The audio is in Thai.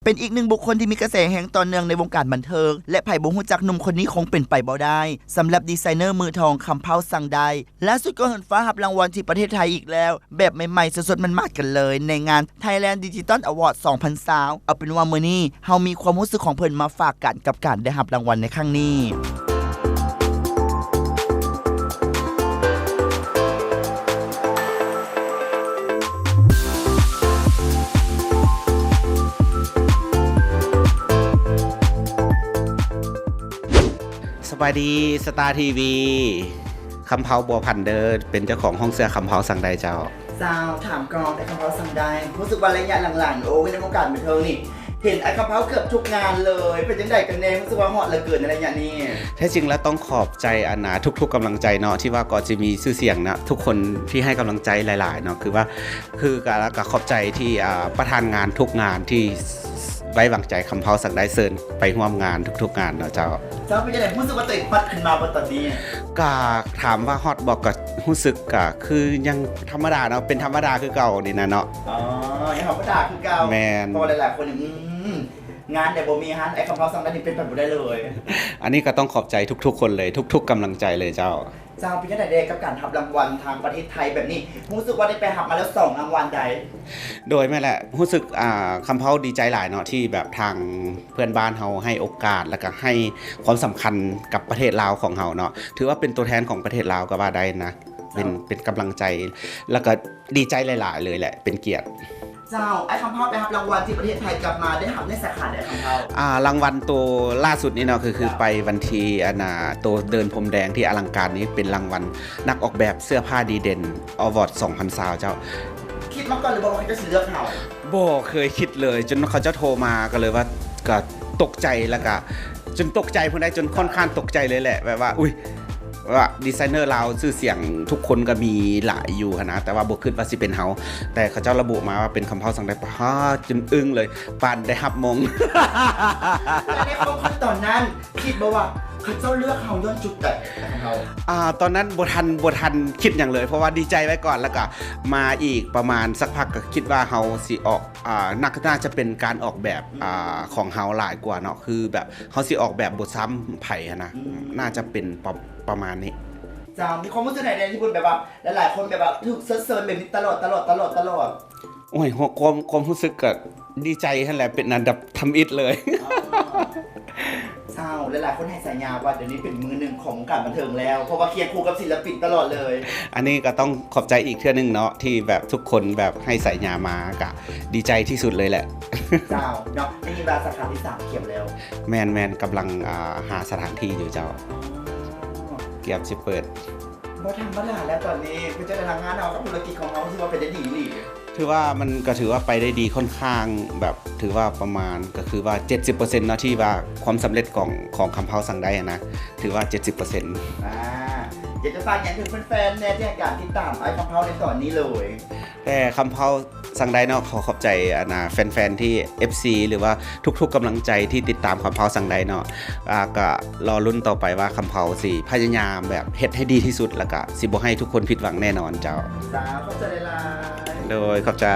เป็นอีกหนึ่งบุคคลที่มีกระแสแห่งต่อเนื่องในวงการบันเทิงและไผ่บ่ฮู้จักหนุ่มคนนี้คงเป็นไปบ่ได้สำหรับดีไซเนอร์มือทองคำเผาสั่งได้ล่าสุดก็เหินฟ้ารับรางวัลที่ประเทศไทยอีกแล้วแบบใหม่ๆสดๆมันมากกันเลยในงาน Thailand Digital Award 2020เอาเป็นว่ามื้อนี้เฮามีความรู้สึกของเพิ่นมาฝากกันกับการได้รับรางวัลในครั้งนี้สบายดีสตาร์ทีวีคำเผาบัวพันเดอร์เป็นเจ้าของห้องเสื้อคำเผาสั่งใดเจ้าถามกองไอ้คำเผาสั่งได้รู้สึกว่าระยะหลังๆโอ้ยในวงการบันเทิงนี่เห็นไอ้คำเผาเกือบทุกงานเลยเป็นจังไดกันแน่รู้สึกว่าฮอตเหลือเกินในระยะนี้แท้จริงแล้วต้องขอบใจอานาทุกๆกำลังใจเนาะที่ว่าก็จะมีชื่อเสียงนะทุกคนที่ให้กำลังใจหลายๆเนาะคือการขอบใจที่ประธานงานทุกงานที่ไว้วางใจคำเผาสั่งได้เซิร์นไปร่วมงานทุกๆงานเนาะเจ้าเป็นยังไงรู้สึกว่าตัวเองปัดขึ้นมาบนตอนนี้ก็ถามว่าฮอตบอกก็รู้สึกก็คือยังธรรมดาเนาะเป็นธรรมดาคือเก่านี่นะเนาะยังธรรมดาคือเก่าแมนเพราะหลายๆคนงานแต่บ่มีฮันไอ้คำเผาสั่งได้นี่เป็นแบบบ่ได้เลยอันนี้ก็ต้องขอบใจทุกๆคนเลยทุกๆกำลังใจเลยเจ้าเป็นยังไงเด็กกับการรับรางวัลทางประเทศไทยแบบนี้รู้สึกว่าได้ไปรับมาแล้ว2รางวัลใดโดยแม่แหละรู้สึกคำเผาดีใจหลายเนาะที่แบบทางเพื่อนบ้านเฮาให้โอกาสแล้วก็ให้ความสำคัญกับประเทศลาวของเฮาเนาะถือว่าเป็นตัวแทนของประเทศลาวก็ว่าได้นะเป็นกำลังใจแล้วก็ดีใจหลายๆเลยแหละเป็นเกียรติไอ้คำเผาไปรับรางวัลที่ประเทศไทยกลับมาได้รับในสาขาไหนคำเผารางวัลตัวล่าสุดนี่เนาะคือไปวันที่ตัวเดินพรมแดงที่อลังการนี้เป็นรางวัลนักออกแบบเสื้อผ้าดีเด่นอวอร์ด2020เจ้าคิดมาก่อนหรือบอกว่าเขาจะเลือกเขาบ่เคยคิดเลยจนเขาจะโทรมาก็เลยว่าก็ตกใจแล้วก็จนตกใจพอได้จนค่อนข้างตกใจเลยแหละแบบว่าอุ้ยว่าดีไซเนอร์เราชื่อเสียงทุกคนก็มีหลายอยู่นะแต่ว่าบ่คิดว่าสิเป็นเฮาแต่เขาเจ้าระบุมาว่าเป็นคำเผาสั่งได้จนอึ้งเลยปานได้รับมงแล้วในความตอนนั้นคิดบ่ว่าเขาเจ้าเลือกเฮาย้อนจุดแต่ของเฮาตอนนั้นบ่ทันคิดอย่างเลยเพราะว่าดีใจไว้ก่อนแล้วก็มาอีกประมาณสักพักก็คิดว่าเฮาสิออกน่าจะเป็นการออกแบบของเฮาหลายกว่าเนาะคือแบบเฮาสิออกแบบบ่ซ้ำไผนะน่าจะเป็นประมาณนี้มีความรู้สึกไหนที่คุณแบบว่าหลายๆคนแบบว่าถูกเซิร์ฟแบบนี้ตลอดโอ้ยความรู้สึกก็ดีใจนั่นแหละเป็นอันดับทำอิฐเลยหลายๆคนให้สัญญาว่าเดี๋ยวนี้เป็นมือหนึ่งของการบันเทิงแล้วเพราะว่าเคียงคู่กับศิลปินตลอดเลยอันนี้ก็ต้องขอบใจอีกเทื่อนึงเนาะที่แบบทุกคนแบบให้สัญญามากะดีใจที่สุดเลยแหละเนาะนี่บาสาขาที่3เขียบแล้วแมนกำลังหาสถานที่อยู่เจ้าเกียบสิเปิดบ่ธรรมดาแล้วตอนนี้คือจะทำงานเอากับธุรกิจของเขาถือว่าเป็นได้ดีหรือถือว่ามันก็ถือว่าไปได้ดีค่อนข้างแบบถือว่าประมาณก็คือว่า 70% เนาะที่ว่าความสำเร็จของคำเผาสั่งได้นะถือว่า 70%อยากจะฝากอย่างถึงแฟนๆในที่การติดตามไอ้คำเผาในตอนนี้เลยแต่คำเผาสั่งได้เนาะขอขอบใจแฟนๆที่ FC หรือว่าทุกๆกำลังใจที่ติดตามคำเผาสั่งได้เนาะก็รอลุ้นต่อไปว่าคำเผาสิพยายามแบบเฮ็ดให้ดีที่สุดแล้วก็สิบ่ให้ทุกคนผิดหวังแน่นอนเจ้าขอบใจหลายโดยขอบใจ